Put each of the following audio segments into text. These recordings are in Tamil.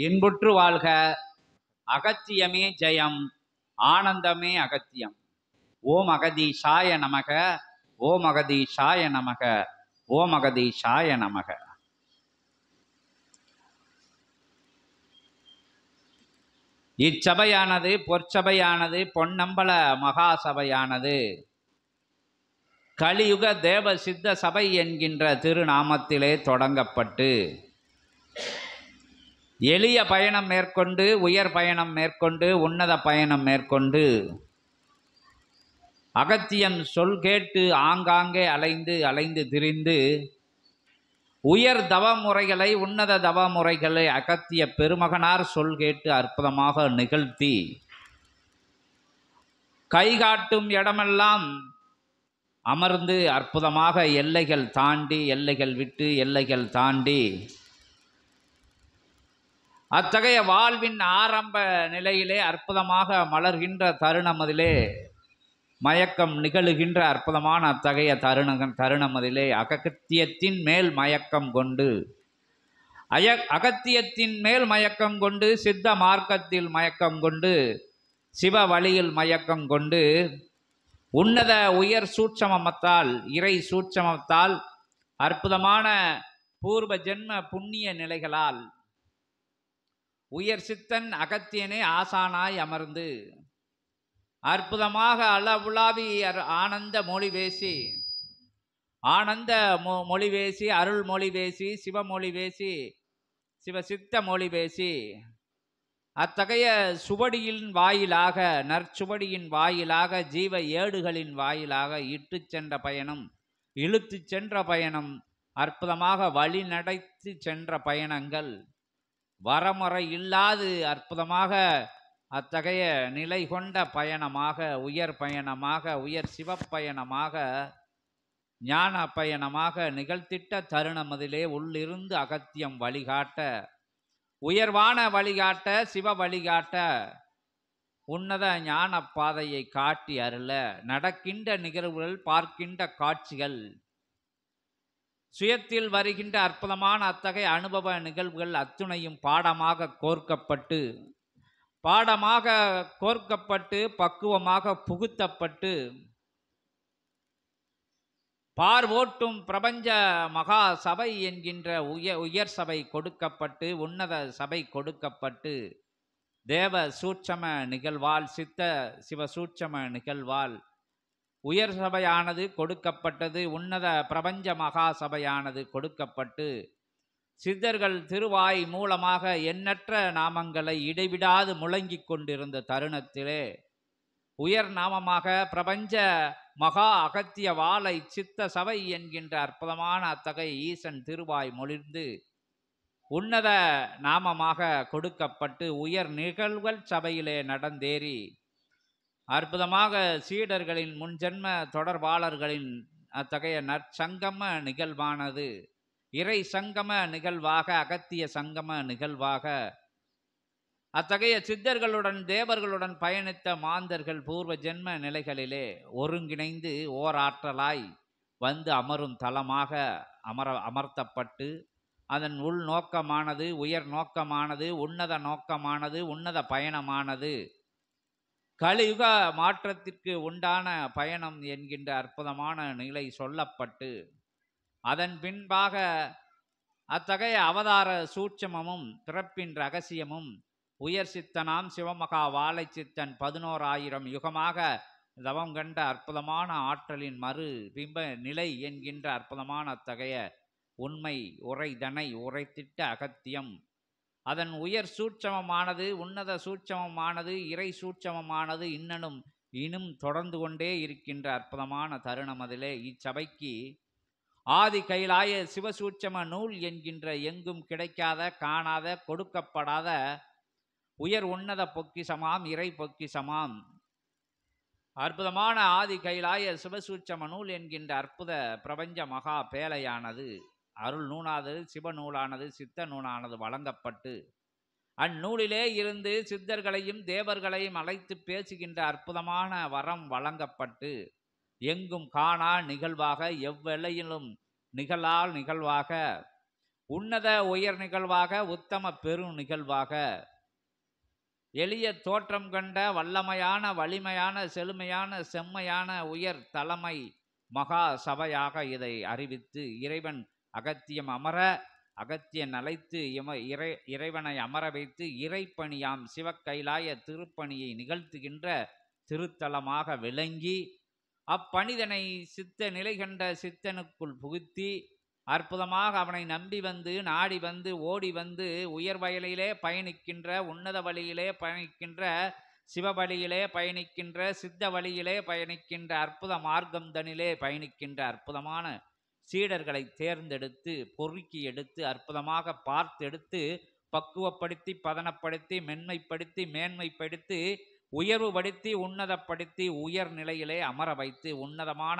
இன்புற்று வாழ்க. அகத்தியமே ஜெயம். ஆனந்தமே அகத்தியம். ஓம் அகதீஷாய நமக. ஓம் அகதீஷாய நமக. ஓம் அகதீஷாய நமக. இச்சபையானது பொற்சபையானது பொன்னம்பல மகாசபையானது கலியுக தேவ சித்த சபை என்கின்ற திருநாமத்திலே தொடங்கப்பட்டு எளிய பயணம் மேற்கொண்டு உயர் பயணம் மேற்கொண்டு உன்னத பயணம் மேற்கொண்டு அகத்தியம் சொல் கேட்டு ஆங்காங்கே அலைந்து அலைந்து திரிந்து உயர் தவமுறைகளை உன்னத தவமுறைகளை அகத்திய பெருமகனார் சொல் கேட்டு அற்புதமாக நிகழ்த்தி கைகாட்டும் இடமெல்லாம் அமர்ந்து அற்புதமாக எல்லைகள் தாண்டி எல்லைகள் விட்டு எல்லைகள் தாண்டி அத்தகைய வாழ்வின் ஆரம்ப நிலையிலே அற்புதமாக மலர்கின்ற தருணமதிலே மயக்கம் நிகழுகின்ற அற்புதமான அத்தகைய தருணமதிலே அகத்தியத்தின் மேல் மயக்கம் கொண்டு அகத்தியத்தின் மேல் மயக்கம் கொண்டு சித்த மார்க்கத்தில் மயக்கம் கொண்டு சிவ வழியில் மயக்கம் கொண்டு உன்னத உயர் சூட்சமத்தால் இறை சூட்சமத்தால் அற்புதமான பூர்வ ஜென்ம புண்ணிய நிலைகளால் உயர் சித்தன் அகத்தியனே ஆசானாய் அமர்ந்து அற்புதமாக அளவுலாவி ஆனந்த மொழி பேசி ஆனந்த மொழி பேசி அருள் மொழி பேசி சிவமொழி பேசி சிவசித்த மொழி பேசி அத்தகைய சுவடியின் வாயிலாக நற்சுவடியின் வாயிலாக ஜீவ ஏடுகளின் வாயிலாக இட்டு சென்ற பயணம் இழுத்து சென்ற பயணம் அற்புதமாக வழி நடத்தி சென்ற பயணங்கள் வரமுறை இல்லாது அற்புதமாக அத்தகைய நிலை கொண்ட பயணமாக உயர் பயணமாக உயர் சிவப்பயணமாக ஞான பயணமாக நிகழ்த்திட்ட தருணமதிலே உள்ளிருந்து அகத்தியம் வழிகாட்ட உயர்வான வழிகாட்ட சிவ வழிகாட்ட உன்னத ஞான பாதையை காட்டி அருள நடக்கின்ற நிகழ்வுகள் பார்க்கின்ற காட்சிகள் சுயத்தில் வருகின்ற அற்புதமான அத்தகைய அனுபவ நிகழ்வுகள் அத்துணையும் பாடமாக கோர்க்கப்பட்டு பக்குவமாக புகுத்தப்பட்டு பார்வோட்டும் பிரபஞ்ச மகா சபை என்கின்ற உயர் சபை கொடுக்கப்பட்டு உன்னத சபை கொடுக்கப்பட்டு தேவ சூட்சம நிகழ்வால் சித்த சிவ சூட்சம நிகழ்வால் உயர் சபையானது கொடுக்கப்பட்டது. உன்னத பிரபஞ்ச மகா சபையானது கொடுக்கப்பட்டு சித்தர்கள் திருவாய் மூலமாக எண்ணற்ற நாமங்களை இடைவிடாது முழங்கிக் கொண்டிருந்த தருணத்திலே உயர் நாமமாக பிரபஞ்ச மகா அகத்திய வாழை சித்த சபை என்கின்ற அற்புதமான அத்தகைய ஈசன் திருவாய் மொழிந்து உன்னத நாமமாக கொடுக்கப்பட்டு உயர் நிகழ்வுகள் சபையிலே நடந்தேறி அற்புதமாக சீடர்களின் முன்ஜென்ம தொடர்பாளர்களின் அத்தகைய நற்சங்கம நிகழ்வானது இறை சங்கம நிகழ்வாக அகத்திய சங்கம நிகழ்வாக அத்தகைய சித்தர்களுடன் தேவர்களுடன் பயணித்த மாந்தர்கள் பூர்வ ஜென்ம நிலைகளிலே ஒருங்கிணைந்து ஓராற்றலாய் வந்து அமரும் தலமாக அமர்த்தப்பட்டு அதன் உள் நோக்கமானது உயர் நோக்கமானது உன்னத நோக்கமானது உன்னத பயணமானது கலியுக மாற்றத்திற்கு உண்டான பயணம் என்கின்ற அற்புதமான நிலை சொல்லப்பட்டு அதன் பின்பாக அத்தகைய அவதார சூட்சமமும் பிறப்பின் ரகசியமும் உயர் சித்தனாம் சிவமகா வாழை சித்தன் 11,000 யுகமாக தவம் கண்ட அற்புதமான ஆற்றலின் மறு பிம்ப நிலை என்கின்ற அற்புதமான அத்தகைய உண்மை உரைதனை உரைத்திட்ட அகத்தியம் அதன் உயர் சூட்சமமானது உன்னத சூட்சமமானது இறை சூட்சமமானது இன்னும் தொடர்ந்து கொண்டே இருக்கின்ற அற்புதமான தருணம். அதிலே இச்சபைக்கு ஆதி கைலாய சிவசூட்சம நூல் என்கின்ற எங்கும் கிடைக்காத காணாத கொடுக்கப்படாத உயர் உன்னத பொக்கிசமாம் இறை பொக்கிசமாம் அற்புதமான ஆதி கைலாய சிவசூட்சம நூல் என்கின்ற அற்புத பிரபஞ்ச மகா பேழையானது அருள் நூலானது சிவநூலானது சித்த நூலானது வழங்கப்பட்டு அந்நூலிலே இருந்து சித்தர்களையும் தேவர்களையும் அழைத்து பேசுகின்ற அற்புதமான வரம் வழங்கப்பட்டு எங்கும் காணா நிகழ்வாக எவ்வெல்லையிலும் நிகழால் நிகழ்வாக உன்னத உயர் நிகழ்வாக, உத்தம பெரு நிகழ்வாக, எளிய தோற்றம் கண்ட வல்லமையான வலிமையான செழுமையான செம்மையான உயர் தலைமை மகா சபையாக இதை அறிவித்து இறைவன் அகத்தியம் அமர அகத்தியன் அழைத்து இறைவனை அமர வைத்து இறைப்பணியாம் சிவக்கைலாய திருப்பணியை நிகழ்த்துகின்ற திருத்தலமாக விளங்கி அப்பணிதனை சித்த நிலை கண்ட சித்தனுக்குள் புகுத்தி அற்புதமாக அவனை நம்பி வந்து நாடி வந்து ஓடி வந்து உயர் வயலிலே பயணிக்கின்ற உன்னத வழியிலே பயணிக்கின்ற சிவவழியிலே பயணிக்கின்ற சித்த வழியிலே பயணிக்கின்ற அற்புத மார்க்கம் தனிலே பயணிக்கின்ற அற்புதமான சீடர்களை தேர்ந்தெடுத்து பொறுக்கி எடுத்து அற்புதமாக பார்த்தெடுத்து பக்குவப்படுத்தி பதனப்படுத்தி மென்மைப்படுத்தி மேன்மைப்படுத்தி உயர்வுபடுத்தி உன்னதப்படுத்தி உயர் நிலையிலே அமர வைத்து உன்னதமான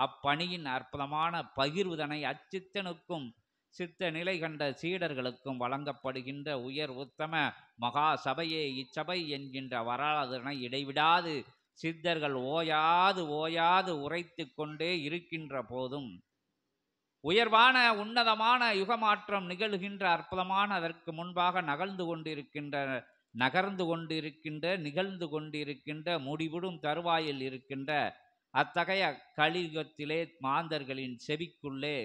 அப்பணியின் அற்புதமான பகிர்வுதனை அச்சித்தனுக்கும் சித்த நிலை கண்ட சீடர்களுக்கும் வழங்கப்படுகின்ற உயர் உத்தம மகா சபையே இச்சபை என்கின்ற வரலாறுனை இடைவிடாது சித்தர்கள் ஓயாது உரைத்து கொண்டே இருக்கின்ற போதும் உயர்வான உன்னதமான யுகமாற்றம் நிகழ்கின்ற அற்புதமான அதற்கு முன்பாக நகர்ந்து கொண்டிருக்கின்ற முடிவிடும் தருவாயில் இருக்கின்ற அத்தகைய கலியுகத்திலே மாந்தர்களின் செவிக்குள்ளே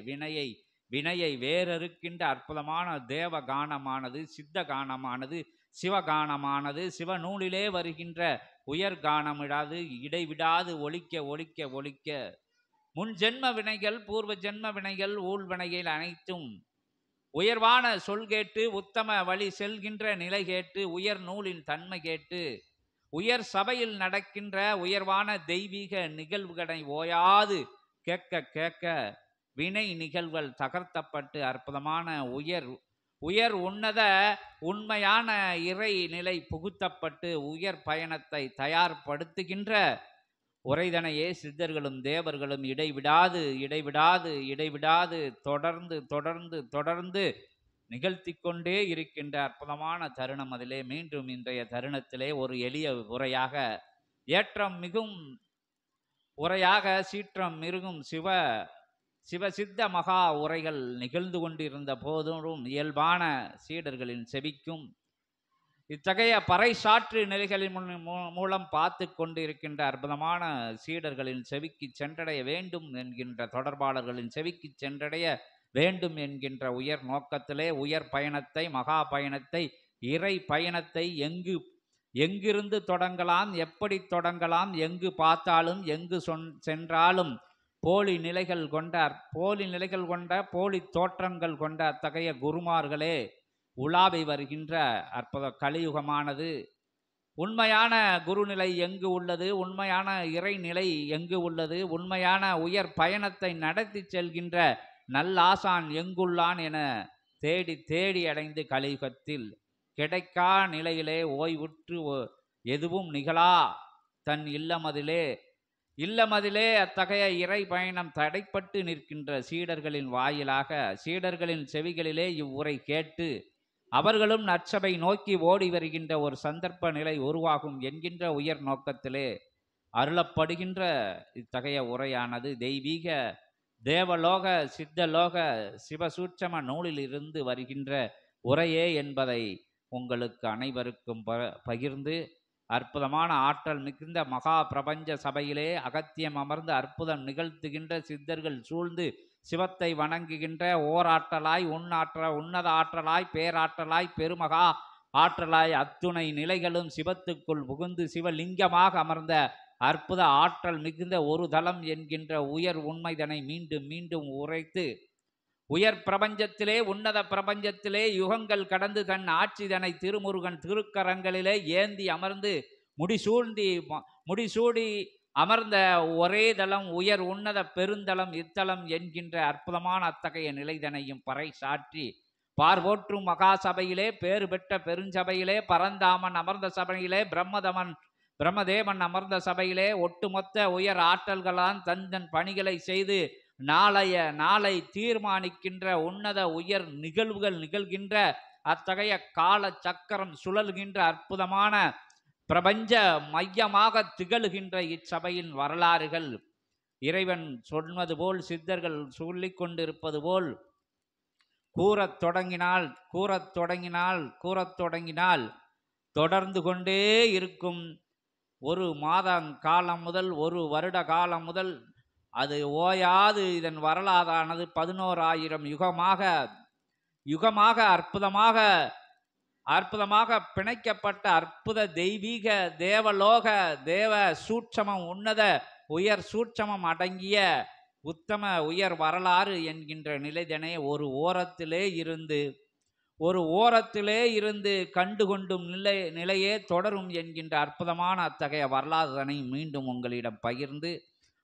வினையை வேறறுக்கின்ற அற்புதமான தேவ கானமானது, சித்த கானமானது, சிவகானமானது, சிவநூலிலே வருகின்ற உயர் கானமிடாது இடைவிடாது ஒலிக்க முன் ஜென்ம வினைகள் பூர்வ ஜென்ம வினைகள் ஊழ்வினைகள் அனைத்தும் உயர்வான சொல் கேட்டு உத்தம வழி செல்கின்ற நிலை கேட்டு உயர் நூலின் தன்மை கேட்டு உயர் சபையில் நடக்கின்ற உயர்வான தெய்வீக நிகழ்வுகளை ஓயாது கேட்க வினை நிகழ்வுகள் தகர்த்தப்பட்டு அற்புதமான உயர் உன்னத உண்மையான இறை நிலை புகுத்தப்பட்டு உயர் பயணத்தை தயார்படுத்துகின்ற உரைதனையே சித்தர்களும் தேவர்களும் இடைவிடாது தொடர்ந்து நிகழ்த்தி கொண்டே இருக்கின்ற அற்புதமான தருணம். அதிலே மீண்டும் இன்றைய தருணத்திலே ஒரு எளிய உரையாக ஏற்றம் மிகும் உரையாக சீற்றம் மிருகும் சிவசித்த மகா உரைகள் நிகழ்ந்து கொண்டிருந்த போதும் இயல்பான சீடர்களின் செவிக்கும் இத்தகைய பறைசாற்று நிலைகளின் மூலம் பார்த்து கொண்டிருக்கின்ற அற்புதமான சீடர்களின் செவிக்கு சென்றடைய வேண்டும் என்கின்ற தொடர்பாளர்களின் செவிக்கு சென்றடைய வேண்டும் என்கின்ற உயர் நோக்கத்திலே உயர் பயணத்தை மகா பயணத்தை இறை பயணத்தை எங்கிருந்து தொடங்கலாம், எப்படி தொடங்கலாம், எங்கு பார்த்தாலும் எங்கு சென்றாலும் போலி நிலைகள் கொண்ட போலி தோற்றங்கள் கொண்ட அத்தகைய குருமார்களே உலாவை வருகின்ற அற்புத கலியுகமானது உண்மையான குருநிலை எங்கு உள்ளது, உண்மையான இறைநிலை எங்கு உள்ளது, உண்மையான உயர் பயணத்தை நடத்தி செல்கின்ற நல்லாசான் எங்குள்ளான் என தேடி அடைந்து கலியுகத்தில் கிடைக்கா நிலையிலே ஓய்வுற்று எதுவும் நிகழா தன் இல்லமதிலே அத்தகைய இறை பயணம் தடைப்பட்டு நிற்கின்ற சீடர்களின் வாயிலாக சீடர்களின் செவிகளிலே இவ்வுரை கேட்டு அவர்களும் நற்சபை நோக்கி ஓடி வருகின்ற ஒரு சந்தர்ப்ப நிலை உருவாகும் என்கின்ற உயர் நோக்கத்திலே அருளப்படுகின்ற இத்தகைய உரையானது தெய்வீக தேவலோக சித்தலோக சிவசூட்சம நூலில் இருந்து வருகின்ற உரையே என்பதை உங்களுக்கு அனைவருக்கும் பகிர்ந்து அற்புதமான ஆற்றல் மிகுந்த மகா பிரபஞ்ச சபையிலே அகத்தியம் அமர்ந்து அற்புதம் நிகழ்த்துகின்ற சித்தர்கள் சூழ்ந்து சிவத்தை வணங்குகின்ற ஓராற்றலாய் உன்னத ஆற்றலாய் பேராற்றலாய் பெருமகா ஆற்றலாய் அத்துணை நிலைகளும் சிவத்துக்குள் புகுந்து சிவலிங்கமாக அமர்ந்த அற்புத ஆற்றல் மிகுந்த ஒரு தலம் என்கின்ற உயர் உண்மைதனை மீண்டும் உரைத்து உயர் பிரபஞ்சத்திலே உன்னத பிரபஞ்சத்திலே யுகங்கள் கடந்து தன் ஆட்சிதனை திருமுருகன் திருக்கரங்களிலே ஏந்தி அமர்ந்து முடிசூடி அமர்ந்த ஒரே தலம் உயர் உன்னத பெருந்தலம் இத்தலம் என்கின்ற அற்புதமான அத்தகைய நிலைதனையும் பறைசாற்றி பார்வோற்றும் மகா சபையிலே பேறு பெற்ற பெருஞ்சபையிலே பரந்தாமன் அமர்ந்த சபையிலே பிரம்மதேவன் அமர்ந்த சபையிலே ஒட்டுமொத்த உயர் ஆற்றல்களால் தன் பணிகளை செய்து நாளை தீர்மானிக்கின்ற உன்னத உயர் நிகழ்வுகள் நிகழ்கின்ற அத்தகைய கால சக்கரம் சுழல்கின்ற அற்புதமான பிரபஞ்ச மையமாக திகழ்கின்ற இச்சபையின் வரலாறுகள் இறைவன் சொன்னது போல் சித்தர்கள் சொல்லிக் கொண்டிருப்பது போல் கூறத் தொடங்கினால் தொடர்ந்து கொண்டே இருக்கும். ஒரு மாதம் காலம் முதல், ஒரு வருட காலம் முதல் அது ஓயாது. இதன் வரலாறானது 11,000 யுகமாக அற்புதமாக பிணைக்கப்பட்ட அற்புத தெய்வீக தேவலோக தேவ சூட்சமம், உன்னத உயர் சூட்சமம் அடங்கிய உத்தம உயர் வரலாறு என்கின்ற நிலைதனை ஒரு ஓரத்திலே இருந்து கண்டுகொண்டும் நிலையே தொடரும் என்கின்ற அற்புதமான அத்தகைய வரலாறுதனை மீண்டும் உங்களிடம் பகிர்ந்து,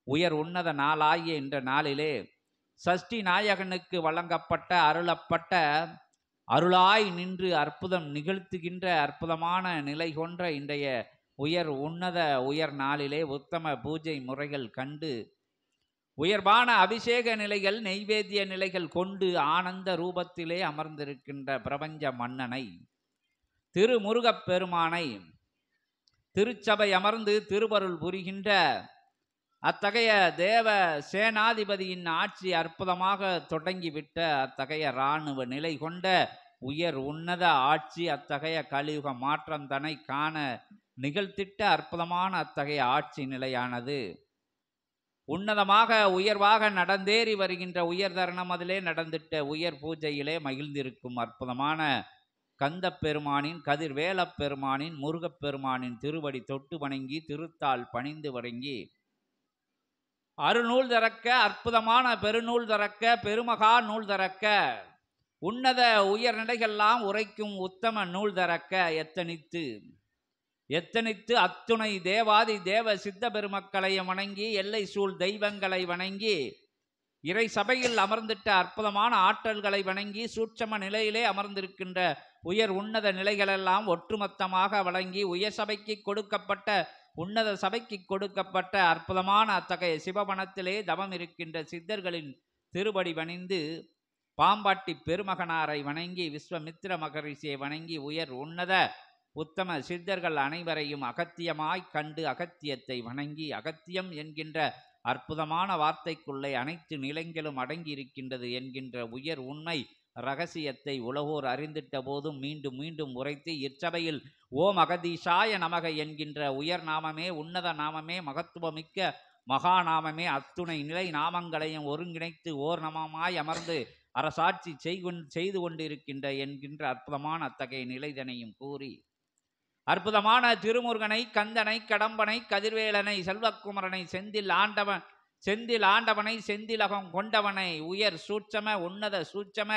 உயர் உன்னத நாளாகிய என்ற நாளிலே சஷ்டி நாயகனுக்கு வழங்கப்பட்ட அருளாய் நின்று அற்புதம் நிகழ்த்துகின்ற அற்புதமான நிலை கொன்ற இன்றைய உயர் நாளிலே உத்தம பூஜை முறைகள் கண்டு, உயர்வான அபிஷேக நிலைகள், நெய்வேத்திய நிலைகள் கொண்டு ஆனந்த ரூபத்திலே அமர்ந்திருக்கின்ற பிரபஞ்ச மன்னனை, திருமுருகப் பெருமானை, திருச்சபை அமர்ந்து திருவருள் புரிகின்ற அத்தகைய தேவ சேனாதிபதியின் ஆட்சி அற்புதமாக தொடங்கிவிட்ட அத்தகைய இராணுவ நிலை கொண்ட உயர் உன்னத ஆட்சி, அத்தகைய கலியுக மாற்றம் தன்னை காண நிகழ்த்திட்ட அற்புதமான அத்தகைய ஆட்சி நிலையானது உன்னதமாக உயர்வாக நடந்தேறி வருகின்ற உயர் தருணம். அதிலே நடந்திட்ட உயர் பூஜையிலே மகிழ்ந்திருக்கும் அற்புதமான கந்த பெருமானின், கதிர்வேலப் பெருமானின், முருகப்பெருமானின் திருவடி தொட்டு வணங்கி, திருத்தால் பணிந்து வணங்கி, அருநூல் திறக்க, அற்புதமான பெருநூல் திறக்க, பெருமகா நூல் திறக்க, உன்னத உயர்நிலைகள்லாம் உரைக்கும் உத்தம நூல் திறக்க எத்தனித்து அத்துணை தேவாதி தேவ சித்த பெருமக்களையும் வணங்கி, எல்லை சூழ் தெய்வங்களை வணங்கி, இறை சபையில் அமர்ந்திட்ட அற்புதமான ஆற்றல்களை வணங்கி, சூட்சம நிலையிலே அமர்ந்திருக்கின்ற உயர் உன்னத நிலைகளெல்லாம் ஒட்டுமொத்தமாக வழங்கி, உயர் சபைக்கு கொடுக்கப்பட்ட, உன்னத சபைக்கு கொடுக்கப்பட்ட அற்புதமான அத்தகைய சிவபணத்திலே தவம் இருக்கின்ற சித்தர்களின் திருபடி வணிந்து, பாம்பாட்டி பெருமகனாரை வணங்கி, விஸ்வமித்திர மகரிஷியை வணங்கி, உயர் உன்னத உத்தம சித்தர்கள் அனைவரையும் அகத்தியமாய் கண்டு அகத்தியத்தை வணங்கி, அகத்தியம் என்கின்ற அற்புதமான வார்த்தைக்குள்ளே அனைத்து நிலைகளும் அடங்கி இருக்கின்றது என்கின்ற உயர் உண்மை இரகசியத்தை உலகோர் அறிந்திட்ட போதும் மீண்டும் மீண்டும் உரைத்து, இச்சபையில் ஓம் அகதீஷாய நமக என்கின்ற உயர் நாமமே, உன்னத நாமமே, மகத்துவமிக்க மகாநாமமே, அத்துணை நிலை நாமங்களையும் ஒருங்கிணைத்து ஓர் நாமமாய் அமர்ந்து அரசாட்சி செய்து கொண்டிருக்கின்ற என்கின்ற அற்புதமான அத்தகைய நிலைதனையும் கூறி, அற்புதமான திருமுருகனை, கந்தனை, கடம்பனை, கதிர்வேலனை, செல்வக்குமரனை, செந்தில் ஆண்டவனை, செந்திலகம் கொண்டவனை, உயர் சூட்சம உன்னத சூட்சம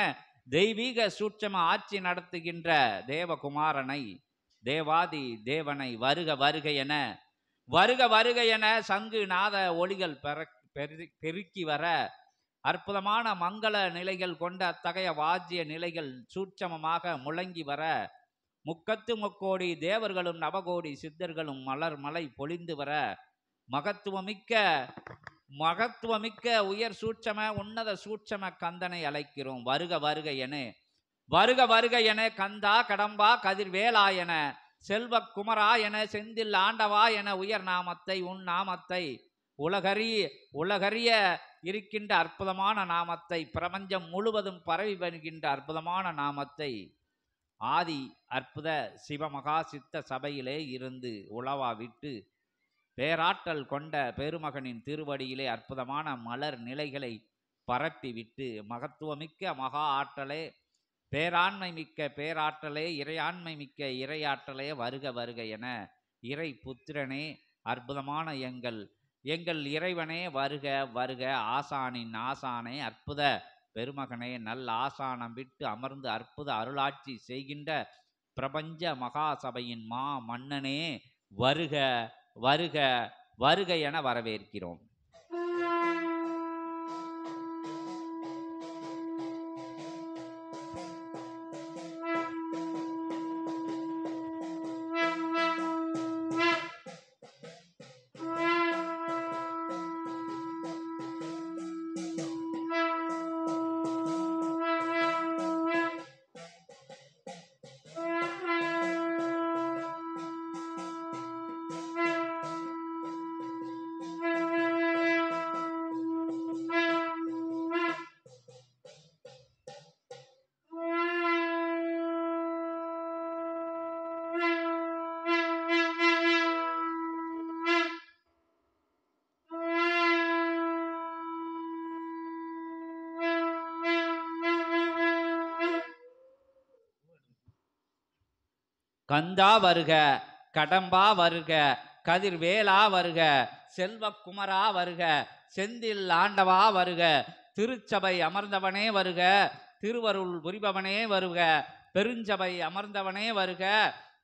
தெய்வீக சூட்சம ஆட்சி நடத்துகின்ற தேவகுமாரனை, தேவாதி தேவனை வருக வருக என சங்கு நாத ஒளிகள் பெருக்கி வர, அற்புதமான மங்கள நிலைகள் கொண்ட அத்தகைய வாஜ்ய நிலைகள் சூட்சமமாக முழங்கி வர, முக்கத்து முக்கோடி தேவர்களும் நவகோடி சித்தர்களும் மலர் மலை பொழிந்து வர, மகத்துவமிக்க உயர் சூட்சம உன்னத சூட்சம கந்தனை அழைக்கிறோம். வருக வருக என கந்தா, கடம்பா, கதிர்வேலா என, செல்வ குமரா என, செந்தில் ஆண்டவா என உயர் நாமத்தை, உன் நாமத்தை, உலகறிய இருக்கின்ற அற்புதமான நாமத்தை, பிரபஞ்சம் முழுவதும் பரவி வருகின்ற அற்புதமான நாமத்தை, ஆதி அற்புத சிவமகா சித்த சபையிலே இருந்து உலவா விட்டு, பேராற்றல் கொண்ட பெருமகனின் திருவடியிலே அற்புதமான மலர் நிலைகளை பரப்பி விட்டு, மகத்துவமிக்க மகா ஆற்றலே, பேராண்மை மிக்க பேராற்றலே, இறையாண்மை மிக்க இறையாற்றலே, வருக வருக என, இறை புத்திரனே, அற்புதமான எங்கள் இறைவனே, வருக வருக, ஆசானின் ஆசானே, அற்புத பெருமகனே, நல்ல ஆசானம் விட்டு அமர்ந்து அற்புத அருளாட்சி செய்கின்ற பிரபஞ்ச மகா சபையின் மா மன்னனே, வருக வருக வருக என வரவேற்கிறோம். கந்தா வருக, கடம்பா வருக, கதிர்வேலா வருக, செல்வக்குமரா வருக, செந்தில் ஆண்டவா வருக, திருச்சபை அமர்ந்தவனே வருக, திருவருள் புரிபவனே வருக, பெருஞ்சபை அமர்ந்தவனே வருக,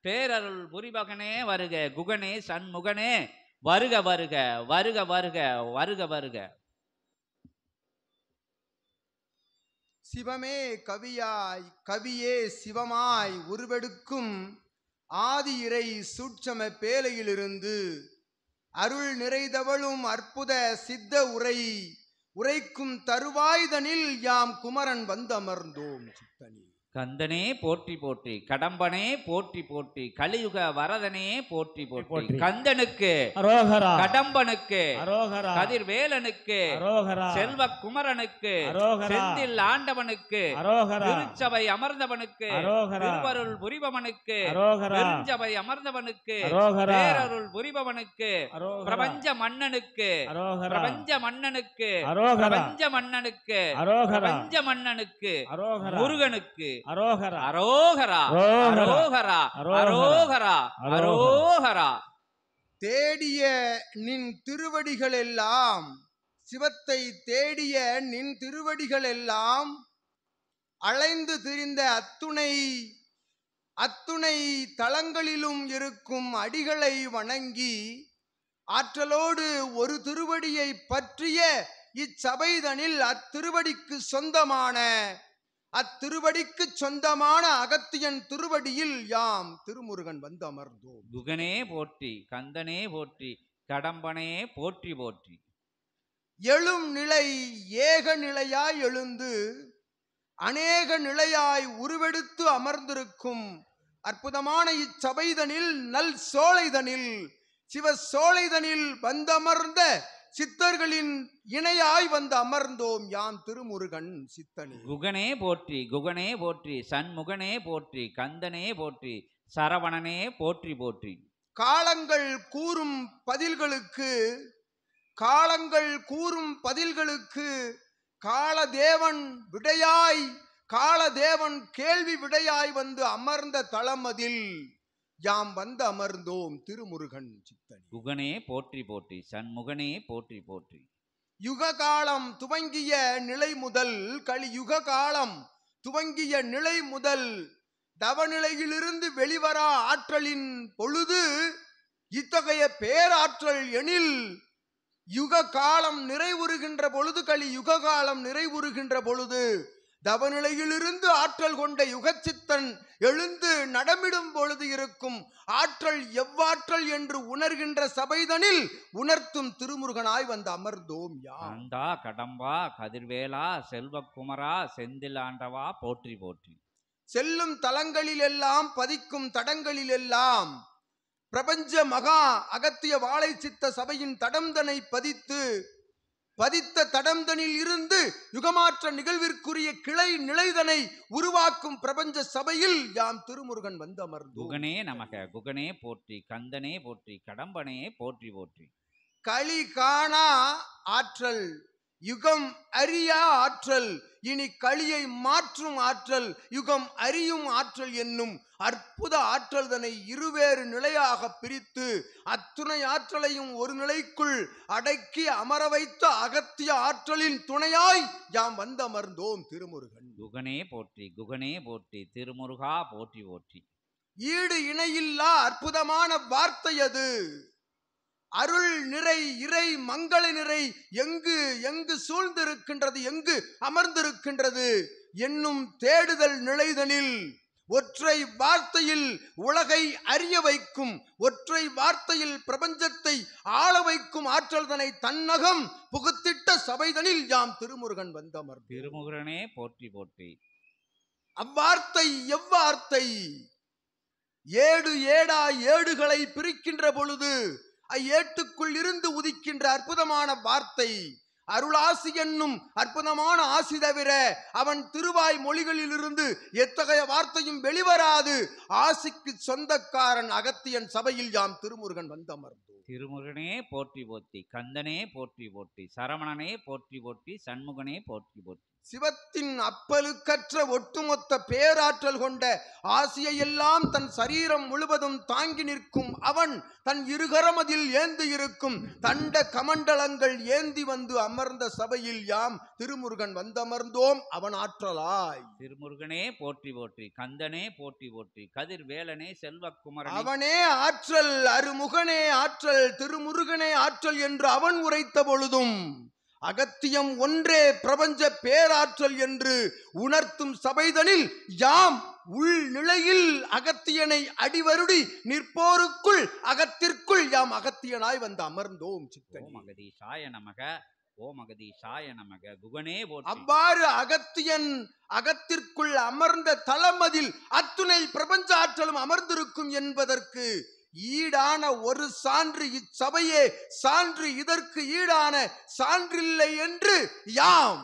பேரருள் புரிபவனே வருக, குகனே சண்முகனே வருக வருக வருக வருக வருக வருக. சிவமே கவியாய் கவியே சிவமாய் உருவெடுக்கும் ஆதி இறை சூட்சம பேலையிலிருந்து அருள் நிறைதவளும் அற்புத சித்த உரைக்கும் தருவாய்தனில் யாம் குமரன் வந்தமர்ந்தோம் சித்தனி. கந்தனே போற்றி போற்றி, கடம்பனே போற்றி போற்றி, கலியுக வரதனே போற்றி போற்றி. கந்தனுக்கு அரோகரா, கடம்பனுக்கு அரோகரா, கதிர்வேலனுக்கு அரோகரா, செல்வக்குமரனுக்கு அரோகரா, செந்தில் ஆண்டவனுக்கு அரோகரா, திருச்சபை அமர்ந்தவனுக்கு அரோகரா, திருவருள் புரிபவனுக்கு அரோகரா, பெருஞ்சபை அமர்ந்தவனுக்கு அரோகரா, பேரருள் புரிபவனுக்கு அரோகரா, பிரபஞ்ச மன்னனுக்கு அரோகரா, பிரபஞ்ச மன்னனுக்கு அரோகரா, பிரபஞ்ச மன்னனுக்கு அரோகரா, பிரபஞ்ச மன்னனுக்கு அரோகரா, முருகனுக்கு அரோகரா, அரோகரா அரோகரா அரோகரா அரோகரா. தேடிய நின் திருவடிகள் எல்லாம், சிவத்தை தேடிய நின் திருவடிகள் எல்லாம் அலைந்து திரிந்த அத்துணை தலங்களிலும் இருக்கும் அடிகளை வணங்கி ஆற்றலோடு ஒரு திருவடியை பற்றிய இச்சபைதனில் அத்திருவடிக்கு சொந்தமான அகத்தியன் திருவடியில் யாம் திருமுருகன் வந்து அமர்ந்தோம். குகனே போற்றி, கந்தனே போற்றி, கடம்பனே போற்றி போற்றி. எழும் நிலை ஏக நிலையாய் எழுந்து அநேக நிலையாய் உருவெடுத்து அமர்ந்திருக்கும் அற்புதமான இச்சபைதனில் நல் சோலைதனில் சிவ சோலைதனில் வந்தமர்ந்த சித்தர்களின் இணையாய் வந்து அமர்ந்தோம் யாம் திருமுருகன் சித்தனே. குகனே போற்றி, குகனே போற்றி, சண்முகனே போற்றி, கந்தனே போற்றி, சரவணனே போற்றி போற்றி. காலங்கள் கூறும் பதில்களுக்கு காலதேவன் கேள்வி விடையாய் வந்து அமர்ந்த தளமதில் யாம் வந்து அமர்ந்தோம் திருமுருகன் சித்தனே. குகனே போற்றி போற்றி, சண்முகனே போற்றி போற்றி. யுககாலம் துவங்கிய நிலை முதல் கலியுக காலம் துவங்கிய நிலை முதல் தவநிலையிலிருந்து வெளிவரா ஆற்றலின் பொழுது இத்தகைய பேராற்றல் எனில் யுக காலம் நிறைவுறுகின்ற பொழுது கலியுக காலம் நிறைவுறுகின்ற பொழுது தவநிலையிலிருந்து ஆற்றல் கொண்ட யுகச்சித்தன் எழுந்து நடமிடும் பொழுது இருக்கும் ஆற்றல் எவ்வாற்றல் என்று உணர்கின்ற சபைதனில் உணர்த்தும் திருமுருகனாய் வந்து அமர்ந்தோம் யாம். கடம்பா கதிர்வேலா செல்வக்குமரா செந்தில் ஆண்டவா போற்றி போற்றி. செல்லும் தலங்களில் எல்லாம் பதிக்கும் தடங்களில் எல்லாம் பிரபஞ்ச மகா அகத்திய வாழை சித்த சபையின் தடம்தனை பதித்த தடம்தனில் இருந்து யுகமாற்ற நிகழ்விற்குரிய கிளை நிலைதனை உருவாக்கும் பிரபஞ்ச சபையில் யாம் திருமுருகன் வந்து அமர்ந்தோம். குகனே நமக, குகனே போற்றி, கந்தனே போற்றி, கடம்பனே போற்றி போற்றி. களி காணா ஆற்றல், யுகம் அறியா ஆற்றல், இனி களியை மாற்றும் ஆற்றல், யுகம் அறியும் ஆற்றல் என்னும் அற்புத ஆற்றல் தன்னை இருவேறு நிலையாக பிரித்து அத்துணை ஆற்றலையும் ஒரு நிலைக்குள் அடக்கி அமர வைத்த அகத்திய ஆற்றலின் துணையாய் யாம் வந்து அமர்ந்தோம் திருமுருகன். குகனே போற்றி, குகனே போற்றி, திருமுருகா போற்றி போற்றி. ஈடு இணையில்லா அற்புதமான வார்த்தை அது. அருள் நிறை இறை மங்கள நிறை எங்கு சூழ்ந்திருக்கின்றது, எங்கு அமர்ந்திருக்கின்றது என்னும் தேடுதல் நிலைதனில் ஒற்றை வார்த்தையில் உலகை அறிய வைக்கும், ஒற்றை வார்த்தையில் பிரபஞ்சத்தை ஆள வைக்கும் ஆற்றல் தன்னை தன்னகம் புகுத்திட்ட சபைதனில் யாம் திருமுருகன் வந்தமர். திருமுருகனே போற்றி போற்றி. அவ்வார்த்தை எவ்வார்த்தை? ஏடுகளை பிரிக்கின்ற பொழுது ஏட்டுக்குள் இருந்து உதிக்கின்ற அற்புதமான வார்த்தை அருளாசி என்னும் அற்புதமான ஆசி தவிர அவன் திருவாய் மொழிகளில் இருந்து எத்தகைய வார்த்தையும் வெளிவராது. ஆசிக்கு சொந்தக்காரன் அகத்தியன் சபையில் யாம் திருமுருகன் வந்தமர்ந்தோம். திருமுருகனே போற்றி போற்றி, கந்தனே போற்றி போற்றி, சரவணனே போற்றி போற்றி, சண்முகனே போற்றி போற்றி. சிவத்தின் அப்பலுக்கற்ற ஒட்டுமொத்த பேராற்றல் கொண்ட ஆசியையெல்லாம் தன் சரீரம் முழுவதும் தாங்கி நிற்கும் அவன் தன் இருகரமதில் ஏந்தி இருக்கும் தண்ட கமண்டலங்கள் ஏந்தி வந்து அமர்ந்த சபையில் யாம் திருமுருகன் வந்தமர்ந்தோம் அவன் ஆற்றலாய். திருமுருகனே போற்றி போற்றி, கந்தனே போற்றி போற்றி, கதிர்வேலனே செல்வக்குமரன் அவனே ஆற்றல், அருமுகனே ஆற்றல், திருமுருகனே ஆற்றல் என்று அவன் உரைத்த பொழுதும் அகத்தியம் ஒன்றே பிரபஞ்ச பேராற்றல் என்று உணர்த்தும் சபைதனில் யாம் உள் நிலையில் அகத்தியனை அடிவருடி நிற்போருக்குள் அகத்திற்குள் யாம் அகத்தியனாய் வந்து அமர்ந்தோம். சித்தனே ஓம் அகதீஷாய நமக, ஓம் அகதீஷாய நமக. குகனே போற்றி. அவ்வாறு அகத்தியன் அகத்திற்குள் அமர்ந்த தளமதில் அத்துணை பிரபஞ்ச ஆற்றலும் அமர்ந்திருக்கும் என்பதற்கு ஈடான ஒரு சான்று இச்சபையே சான்று, இதற்கு ஈடான சான்றில்லை என்று யாம்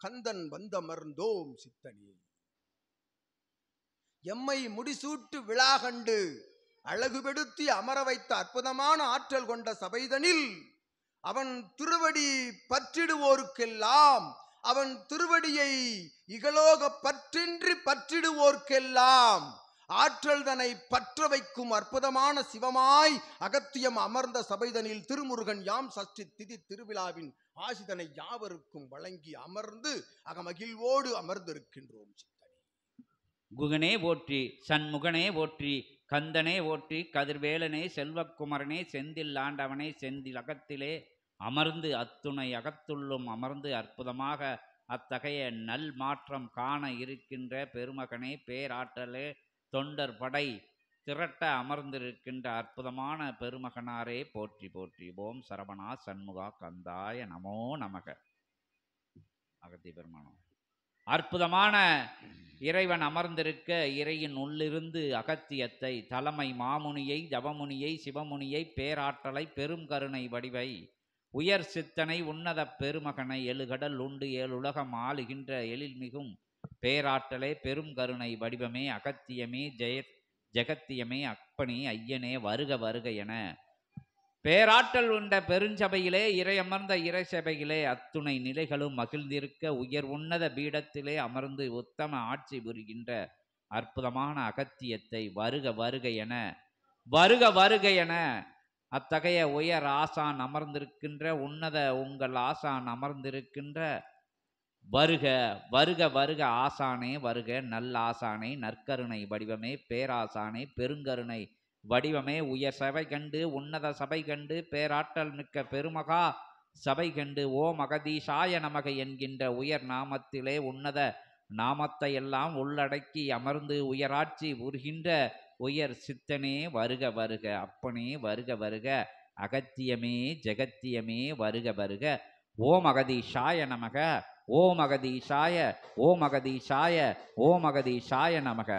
கந்தன் வந்தமர்ந்தோம். சித்தனே எம்மை முடிசூட்டு விழா கண்டு அழகுபெடுத்தி அமர வைத்த அற்புதமான ஆற்றல் கொண்ட சபைதனில் அவன் திருவடி பற்றிடுவோருக்கெல்லாம், அவன் திருவடியை இகலோக பற்றின்றி பற்றிடுவோர்க்கெல்லாம் ஆற்றல் தன்னை பற்ற வைக்கும் அற்புதமான சிவமாய் அகத்தியம் அமர்ந்த சபைதனில் திருமுருகன் யாம் சஷ்டி திதி திருவிழாவின் ஆசிதனை யாவருக்கும் வழங்கி அமர்ந்து அகமகிழ்வோடு அமர்ந்திருக்கின்றோம். குகனே போற்றி, சண்முகனே போற்றி, கந்தனே போற்றி, கதிர்வேலனே செல்வக்குமரனே செந்தில் ஆண்டவனே செந்தில் அகத்திலே அமர்ந்து அத்துணை அகத்துள்ளும் அமர்ந்து அற்புதமாக அத்தகைய நல் மாற்றம் காண இருக்கின்ற பெருமகனே பேராற்றலே தொண்டர் படை திரட்ட அமர்ந்திருக்கின்ற அற்புதமான பெருமகனாரே போற்றி போற்றி. ஓம் சரவணா சண்முகா கந்தாய நமோ நமக. அகத்தி பெருமானோ அற்புதமான இறைவன் அமர்ந்திருக்க இறையின் உள்ளிருந்து அகத்தியத்தை தலைமை மாமுனியை தவமுனியை சிவமுனியை பேராற்றலை பெரும் கருணை வடிவை உயர் சித்தனை உன்னத பெருமகனை எழுகடல் உண்டு ஏழுலகம் ஆளுகின்ற எழில்மிகும் பேராற்றலே பெரும் கருணை வடிவமே அகத்தியமே ஜெகத்தியமே அப்பனே ஐயனே வருக வருக என பேராற்றல் உண்ட பெருஞ்சபையிலே இறையமர்ந்த இறை சபையிலே அத்துணை நிலைகளும் மகிழ்ந்திருக்க உயர் உன்னத பீடத்திலே அமர்ந்து உத்தம ஆட்சி புரிகின்ற அற்புதமான அகத்தியத்தை வருக வருக என வருக வருக என அத்தகைய உயர் ஆசான் அமர்ந்திருக்கின்ற உன்னத உங்கள் ஆசான் அமர்ந்திருக்கின்ற வருக வருக வருக ஆசானே வருக நல் ஆசானே நற்கருணை வடிவமே பேராசானே பெருங்கருணை வடிவமே உயர் சபை கண்டு உன்னத சபை கண்டு பேராற்றல் மிக்க பெருமகா சபை கண்டு ஓம் அகதீஷாய நமக என்கின்ற உயர் நாமத்திலே உன்னத நாமத்தை எல்லாம் உள்ளடக்கி அமர்ந்து உயராட்சி உருகின்ற உயர் சித்தனே வருக வருக அப்பனே வருக வருக அகத்தியமே ஜெகத்தியமே வருக வருக. ஓம் அகதீஷாய நமக, ஓம் அகதீஷாய, ஓம் அகதீஷாய, ஓம் அகதீஷாய நமக.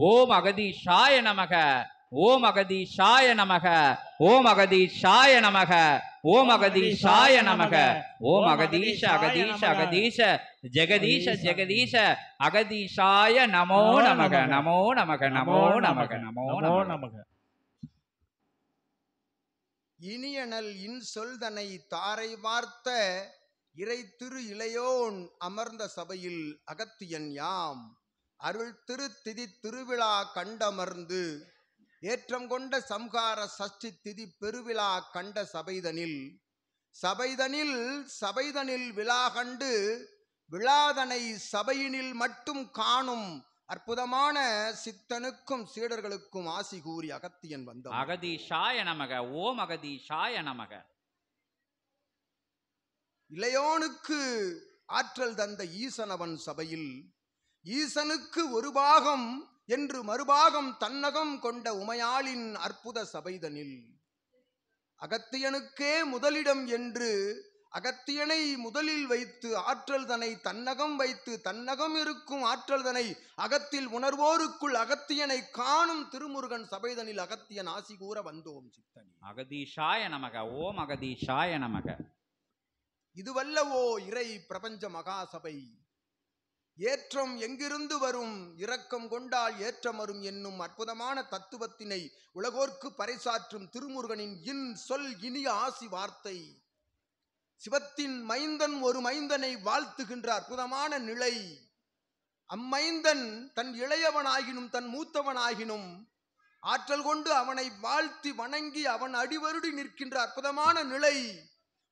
ஓம் அகதீஷாய நமக, ஓம் அகதீஷாய நமக, ஓம் அகதீஷாய நமக, ஓம் அகதீஷாய நமக, ஓம் அகதீஷ அகதீஷ அகதீஷ ஜெகதீஷ ஜெகதீஷ அகதீஷாய நமோ நமக, நமோ நமக, நமோ நமக, நமோ நமக. இனியனல் இன்சொல்தனை தாரை வார்த்த இறை திரு இளையோன் அமர்ந்த சபையில் அகத்தியன் யாம் அருள் திரு திதி திருவிழா கண்டமர்ந்து ஏற்றம் கொண்ட சம்ஹார சஷ்டி திதி பெருவிழா கண்ட சபைதனில் சபைதனில் விழா கண்டு விழாதனை சபையினில் மட்டும் காணும் அற்புதமான சித்தனுக்கும் சீடர்களுக்கும் ஆசி கூறி அகத்தியன் வந்தான். அகதீஷாய நமக. ஓம் அகதீஷாய நமக. இளையோனுக்கு ஆற்றல் தந்த ஈசனவன் சபையில் ஈசனுக்கு ஒரு பாகம் என்று மறுபாகம் தன்னகம் கொண்ட உமையாளின் அற்புத சபைதனில் அகத்தியனுக்கே முதலிடம் என்று அகத்தியனை முதலில் வைத்து ஆற்றல் தனை தன்னகம் வைத்து தன்னகம் இருக்கும் ஆற்றல் தனை அகத்தில் உணர்வோருக்குள் அகத்தியனை காணும் திருமுருகன் சபைதனில் அகத்தியன் ஆசி கூற வந்தோம் சித்தனி. அகதீஷாய நமக. ஓம் அகதீஷாய நமக. இதுவல்லவோ இறை பிரபஞ்ச மகாசபை. ஏற்றம் எங்கிருந்து வரும், இரக்கம் கொண்டால் ஏற்றம் வரும் என்னும் அற்புதமான தத்துவத்தினை உலகோர்க்கு பறைசாற்றும் திருமுருகனின் இன் சொல் இனிய ஆசி வார்த்தை. சிவத்தின் மைந்தன் ஒரு மைந்தனை வாழ்த்துகின்ற அற்புதமான நிலை. அம்மைந்தன் தன் இளையவனாகினும் தன் மூத்தவனாகினும் ஆற்றல் கொண்டு அவனை வாழ்த்தி வணங்கி அவன் அடிவருடி நிற்கின்ற அற்புதமான நிலை.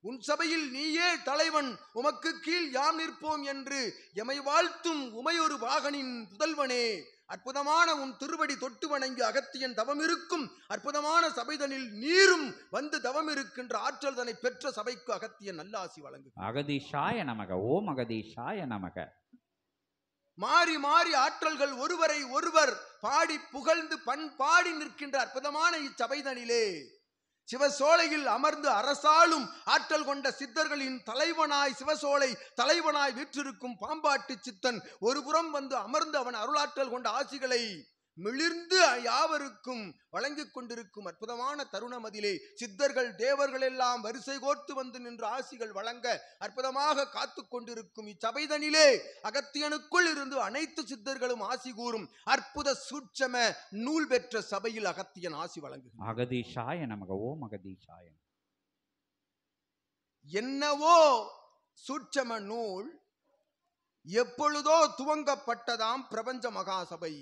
உன் சபையில் நீயே தலைவன், உமக்கு கீழ் யாம் நிற்போம் என்று எமை வாழ்த்தும் உமையொரு பாகனின் புதல்வனே, அற்புதமான உன் திருவடி தொட்டு வணங்கி அகத்தியன் தவம் இருக்கும் அற்புதமான சபைதனில் நீரும் வந்து தவம் இருக்கின்ற ஆற்றல் தன்னை பெற்ற சபைக்கு அகத்தியன் நல்லாசி வழங்கு. அகதீஷாய நமக. ஓம் அகதீஷாய நமக. மாறி மாறி ஆற்றல்கள் ஒருவரை ஒருவர் பாடி புகழ்ந்து பண்பாடி நிற்கின்ற அற்புதமான இச்சபைதனிலே சிவசோலையில் அமர்ந்து அரசாளும் ஆற்றல் கொண்ட சித்தர்களின் தலைவனாய் சிவசோலை தலைவனாய் வீற்றிருக்கும் பாம்பாட்டு சித்தன் ஒரு புறம் வந்து அமர்ந்து அவன் அருளாற்றல் கொண்ட ஆசிகளை மிளிர்ந்து யாவருக்கும் வழங்கிக் கொண்டிருக்கும் அற்புதமான தருணமதிலே சித்தர்கள் தேவர்கள் எல்லாம் வரிசை கோர்த்து வந்து நின்று ஆசிகள் வழங்க அற்புதமாக காத்து கொண்டிருக்கும் இச்சபைதனிலே அகத்தியனுக்குள் இருந்து அனைத்து சித்தர்களும் ஆசி கூறும் அற்புத சூட்சம நூல் பெற்ற சபையில் அகத்தியன் ஆசி வழங்குகிறார். அகதீஷாய நமக. ஓம் அகதீஷாய. என்னவோ சூட்சம நூல் எப்பொழுதோ துவங்கப்பட்டதாம் பிரபஞ்ச மகாசபை.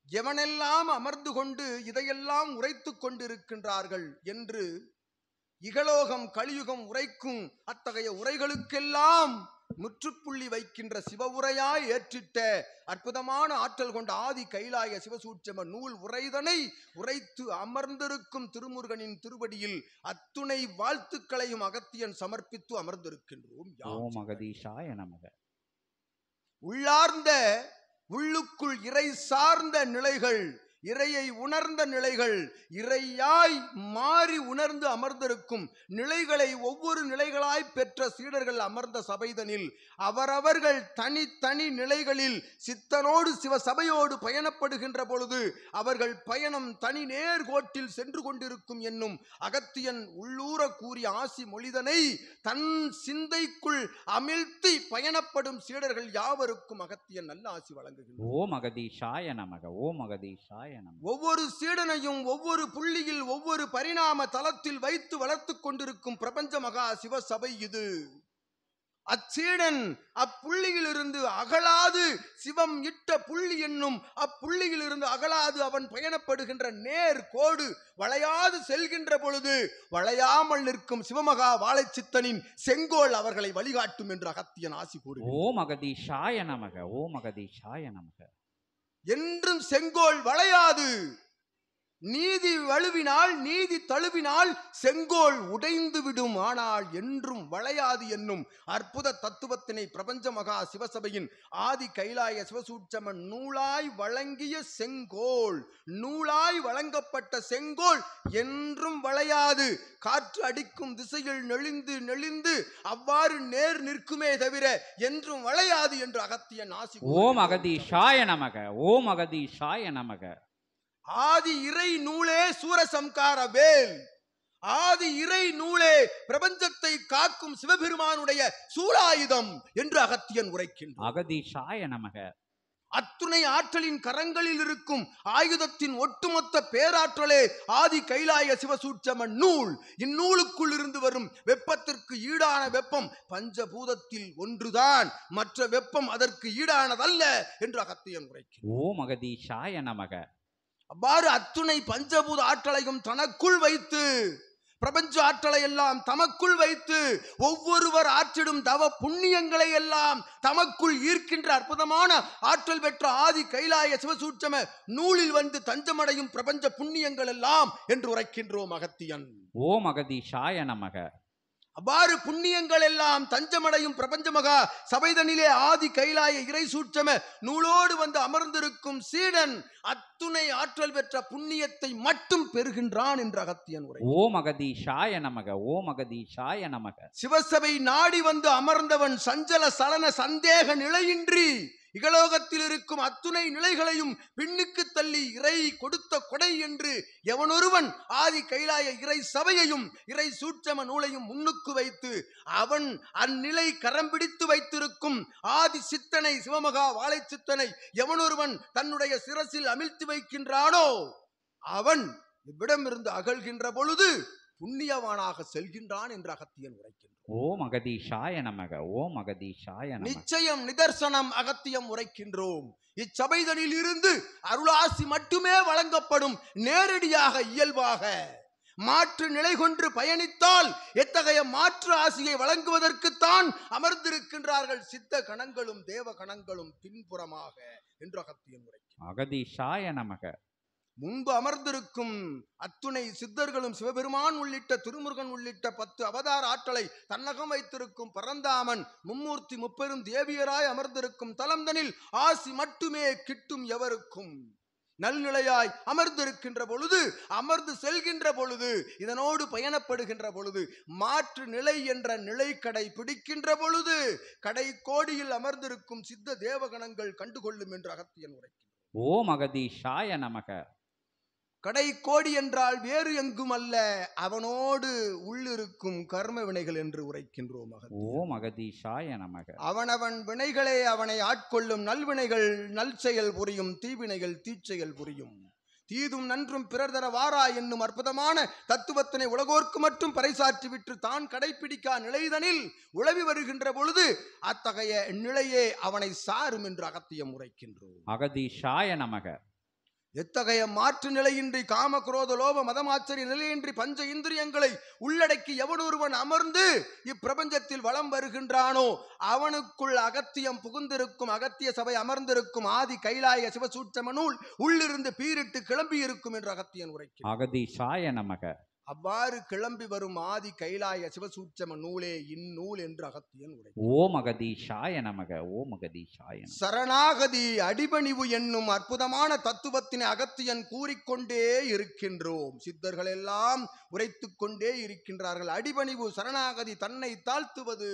எவனெல்லாம் அமர்ந்து கொண்டு இதையெல்லாம் உரைத்து கொண்டிருக்கின்றார்கள் என்று இகலோகம் கலியுகம் உரைக்கும் அத்தகைய உரைகளுக்கெல்லாம் முற்றுப்புள்ளி வைக்கின்ற சிவ உரையாய் ஏற்றிட்ட அற்புதமான ஆற்றல் கொண்ட ஆதி கைலாய சிவசூட்சம நூல் உரைதனை உரைத்து அமர்ந்திருக்கும் திருமுருகனின் திருவடியில் அத்துணை வாழ்த்துக்களையும் அகத்தியன் சமர்ப்பித்து அமர்ந்திருக்கின்றோம். ஓம் அகதீஷாய நமக. உள்ளார்ந்த உள்ளுக்குள் இறை சார்ந்த நிலைகள், இறையை உணர்ந்த நிலைகள், இறையாய் மாறி உணர்ந்து அமர்ந்திருக்கும் நிலைகளை ஒவ்வொரு நிலைகளாய் பெற்ற சீடர்கள் அமர்ந்த சபைதனில் அவரவர்கள் தனித்தனி நிலைகளில் சித்தனோடு சிவ சபையோடு பயணப்படுகின்ற பொழுது அவர்கள் பயணம் தனி நேர்கோட்டில் சென்று கொண்டிருக்கும் என்னும் அகத்தியன் உள்ளூர கூறிய ஆசி மொழிதனை தன் சிந்தைக்குள் அமிழ்த்தி பயணப்படும் சீடர்கள் யாவருக்கும் அகத்தியன் நல்ல ஆசி வழங்குகிறார். ஓம் அகதீஷாய நமக. ஓம் அகதீஷாய. ஒவ்வொரு சீடனையும் ஒவ்வொரு புள்ளியில் ஒவ்வொரு பரிணாம தளத்தில் வைத்து வளர்த்துக் கொண்டிருக்கும் பிரபஞ்ச மகா சிவ சபை இது. அச்சீடன் அப்புள்ளியில் இருந்து அகலாது சிவம் இட்ட புள்ளி என்னும் அப்புள்ளியில் இருந்து அகலாது அவன் பயணப்படுகின்ற நேர் கோடு வளையாது செல்கின்ற பொழுது வளையாமல் நிற்கும் சிவமகா வாழைச்சித்தனின் செங்கோல் அவர்களை வழிகாட்டும் என்று அகத்தியன் ஆசி கூறுகிறார். ஓம் அகதீஷாய நமக. ஓம் அகதீஷாய நமக. என்றும் செங்கோல் வளையாது. நீதி வலுவினால் நீதி தழுவினால் செங்கோல் உடைந்து விடும், ஆனால் என்றும் வளையாது என்னும் அற்புத தத்துவத்தினை பிரபஞ்ச மகா சிவசபையின் ஆதி கைலாய சிவசூட்சம நூலாய் வழங்கிய செங்கோல், நூலாய் வழங்கப்பட்ட செங்கோல் என்றும் வளையாது. காற்று அடிக்கும் திசையில் நெளிந்து நெளிந்து அவ்வாறு நேர் நிற்குமே தவிர என்றும் வளையாது என்று அகத்தியன் ஆசி. ஓம் அகதீஷாய நமக. ஓம் அகதீஷாய நமக. ஆதி இறை நூலே சூரசம்கார வேல், ஆதி இறை நூலே பிரபஞ்சத்தை காக்கும் சிவபெருமானுடைய சூலாயுதம் என்று அகத்தியன் உரைக்கின்றார். அகதீஷாய நமக. அத்துணை ஆற்றலின் கரங்களில் இருக்கும் ஆயுதத்தின் ஒட்டுமொத்த பேராற்றலே ஆதி கைலாய சிவசூட்சம நூல். இந்நூலுக்குள் இருந்து வரும் வெப்பத்திற்கு ஈடான வெப்பம் பஞ்சபூதத்தில் ஒன்றுதான், மற்ற வெப்பம் அதற்கு ஈடானதல்ல என்று அகத்தியன் உரைக்கிறார். ஓம் அகதீஷாய நமக. அவ்வாறு அத்துணை பஞ்சபூத ஆற்றலையும் தனக்குள் வைத்து பிரபஞ்ச ஆற்றலை எல்லாம் தமக்குள் வைத்து ஒவ்வொருவர் ஆற்றிடும் தவ புண்ணியங்களை எல்லாம் தமக்குள் ஈர்க்கின்ற அற்புதமான ஆற்றல் பெற்ற ஆதி கைலாய சிவசூட்சம நூலில் வந்து தஞ்சமடையும் பிரபஞ்ச புண்ணியங்கள் எல்லாம் என்று உரைக்கின்றோம் அகத்தியன். ஓம் அகதீஷாய நமக. அவ்வாறு புண்ணியங்கள் எல்லாம் தஞ்சமடையும் பிரபஞ்ச மகா சபைதனிலே ஆதி கைலாய இறை சூட்சம நூலோடு வந்து அமர்ந்திருக்கும் சீடன் அத்துணை ஆற்றல் பெற்ற புண்ணியத்தை மட்டும் பெறுகின்றான் என்று அகத்தியன் உரை. ஓம் அகதீஷாய நமக. ஓம் அகதீஷாய நமக. சிவசபை நாடி வந்து அமர்ந்தவன் சஞ்சல சலன சந்தேக நிலையின்றி இகலோகத்தில் இருக்கும் அத்துணை நிலைகளையும் பின்னுக்கு தள்ளி இறை கொடுத்த கொடை என்று எவனொருவன் ஆதி கைலாய இறை சபையையும் இறை சூட்சம நூலையும் முன்னுக்கு வைத்து அவன் அந்நிலை கரம் பிடித்து வைத்திருக்கும் ஆதி சித்தனை சிவமகா வாழை சித்தனை எவனொருவன் தன்னுடைய சிரசில் அமிழ்த்தி வைக்கின்றானோ அவன் இவ்விடமிருந்து அகழ்கின்ற பொழுது புண்ணியவானாக செல்கின்றான் என்று அகத்தியன் உரைக்கின்றான். ஓம் அகதீஷாய நமக. ஓம் அகதீஷாய நமக. நிச்சயம் நிதர்சனம் அகத்தியம் உரைக்கின்றோம். இச்சபைதனில் இருந்து அருளாசி மட்டுமே வழங்கப்படும். நேரடியாக இயல்பாக மாற்று நிலை கொண்டு பயணித்தால் எத்தகைய மாற்று ஆசியை வழங்குவதற்குத்தான் அமர்ந்திருக்கின்றார்கள் சித்த கணங்களும் தேவ கணங்களும் பின்புறமாக என்று அகத்தியன் உரைக்கின்றான். அகதீஷாய நமக. முன்பு அமர்ந்திருக்கும் அத்துணை சித்தர்களும் சிவபெருமான் உள்ளிட்ட திருமுருகன் உள்ளிட்ட 10 அவதார ஆற்றலை தன்னகம் வைத்திருக்கும் பரந்தாமன் மும்மூர்த்தி முப்பெரும் தேவியராய் அமர்ந்திருக்கும் தலம்தனில் ஆசி மட்டுமே கிட்டும் எவருக்கும். நல்நிலையாய் அமர்ந்திருக்கின்ற பொழுது அமர்ந்து செல்கின்ற பொழுது இதனோடு பயணப்படுகின்ற பொழுது மாற்று நிலை என்ற நிலை கடை பிடிக்கின்ற பொழுது கடை கோடியில் அமர்ந்திருக்கும் சித்த தேவகணங்கள் கண்டுகொள்ளும் என்று அகத்தியன் உரைக்கின்றார். ஓம் அகதீஷாய நமக. கடை கோடி என்றால் வேறு எங்கும் அல்ல, அவனோடு உள்ளிருக்கும் கர்ம வினைகள் என்று உரைக்கின்றோம். ஓம் அகதீஷாய நமக. அவனவன் வினைகளே அவனை ஆட்கொள்ளும். நல்வினைகள் நல் செயல் புரியும், தீவினைகள் தீச்செயல் புரியும். தீதும் நன்றும் பிறர் தர வாரா என்னும் அற்புதமான தத்துவத்தினை உலகோர்க்கு மட்டும் பறைசாற்றி விட்டு தான் கடைபிடிக்கா நிலைதனில் உழவி வருகின்ற பொழுது அத்தகைய நிலையே அவனை சாரும் என்று அகத்தியம் உரைக்கின்றோம். அகதீஷாய நமக. எத்தகைய மாற்று நிலையின்றி காம குரோத லோப மதமாச்சரிய நிலையின்றி பஞ்ச இந்திரியங்களை உள்ளடக்கி எவனொருவன் அமர்ந்து இப்பிரபஞ்சத்தில் வலம் வருகின்றானோ அவனுக்குள் அகத்தியம் புகுந்திருக்கும். அகத்திய சபை அமர்ந்திருக்கும் ஆதி கைலாய சிவசூட்சம நூல் உள்ளிருந்து பீரிட்டு கிளம்பி இருக்கும் என்று அகத்தியன் உரைக்கிறார். அகதீஷாய நமக. அவ்வாறு கிளம்பி வரும் ஆதி கைலாய சிவசூட்சம நூலே இந்நூல் என்று அகத்தியன் உரை. ஓம் அகதீஷாய நமக. ஓம் அகதீஷாய. சரணாகதி அடிபணிவு என்னும் அற்புதமான தத்துவத்தினை அகத்தியன் கூறிக்கொண்டே இருக்கின்றோம். சித்தர்கள் எல்லாம் உரைத்துக் கொண்டே இருக்கின்றார்கள். அடிபணிவு சரணாகதி தன்னை தாழ்த்துவது.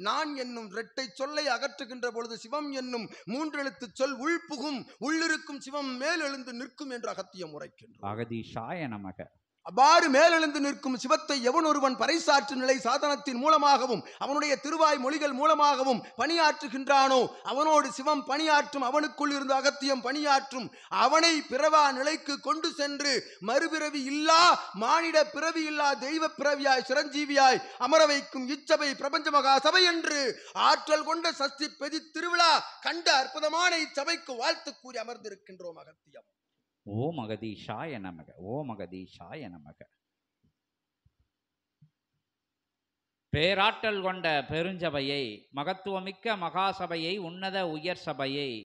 நான் என்னும் இரட்டை சொல்லை அகற்றுகின்ற பொழுது சிவம் என்னும் 3 எழுத்து சொல் உள்புகும். உள்ளிருக்கும் சிவம் மேலெழுந்து நிற்கும் என்று அகத்தியம் உரைக்கின்றோம். அகதீஷாய நமக. அவ்வாறு மேலெழுந்து நிற்கும் சிவத்தை எவன் ஒருவன் பறைசாற்று நிலை சாதனத்தின் மூலமாகவும் அவனுடைய திருவாய் மொழிகள் மூலமாகவும் பணியாற்றுகின்றானோ அவனோடு சிவம் பணியாற்றும். அவனுக்குள் இருந்து அகத்தியம் பணியாற்றும். அவனை பிறவா நிலைக்கு கொண்டு சென்று மறுபிறவி இல்லா மானிட பிறவி இல்லா தெய்வ பிறவியாய் சிரஞ்சீவியாய் அமர வைக்கும் இச்சபை பிரபஞ்ச மகா சபை என்று ஆற்றல் கொண்ட சஷ்டி பெதி திருவிழா கண்ட அற்புதமான இச்சபைக்கு வாழ்த்து கூறி அமர்ந்திருக்கின்றோம் அகத்தியம். ஓம் அகதீஷாய நமக. ஓம் அகதீஷாய நமக. பேராற்றல் கொண்ட பெருஞ்சபையை, மகத்துவமிக்க மகாசபையை, உன்னத உயர் சபையை